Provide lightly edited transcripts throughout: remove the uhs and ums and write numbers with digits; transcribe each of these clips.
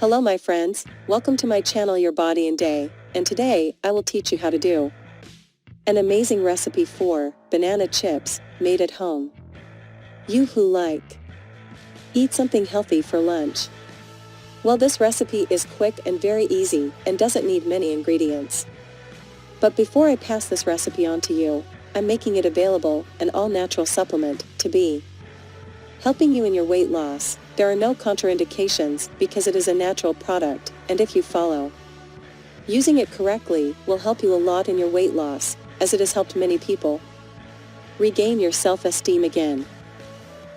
Hello my friends, welcome to my channel Your Body and Day, and today I will teach you how to do an amazing recipe for banana chips made at home. You who like eat something healthy for lunch. Well, this recipe is quick and very easy and doesn't need many ingredients. But before I pass this recipe on to you, I'm making it available, an all-natural supplement, to be helping you in your weight loss. There are no contraindications because it is a natural product, and if you follow using it correctly, will help you a lot in your weight loss, as it has helped many people regain your self-esteem again.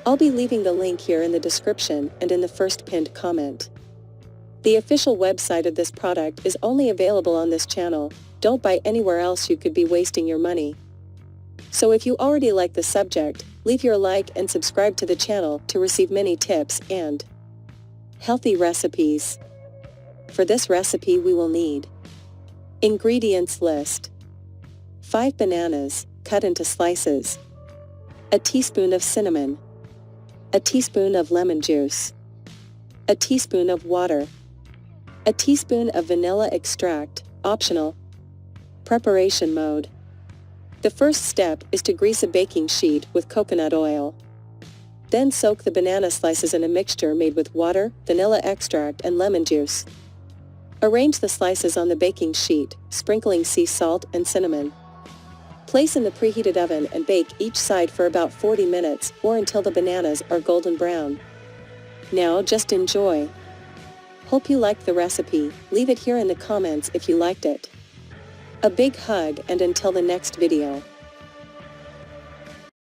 I'll be leaving the link here in the description and in the first pinned comment. The official website of this product is only available on this channel. Don't buy anywhere else, you could be wasting your money. So if you already like the subject, leave your like and subscribe to the channel to receive many tips and healthy recipes. For this recipe we will need ingredients list: 5 bananas, cut into slices, a teaspoon of cinnamon, a teaspoon of lemon juice, a teaspoon of water, a teaspoon of vanilla extract, optional. Preparation mode. The first step is to grease a baking sheet with coconut oil. Then soak the banana slices in a mixture made with water, vanilla extract and lemon juice. Arrange the slices on the baking sheet, sprinkling sea salt and cinnamon. Place in the preheated oven and bake each side for about 40 minutes or until the bananas are golden brown. Now just enjoy. Hope you liked the recipe. Leave it here in the comments if you liked it. A big hug and until the next video.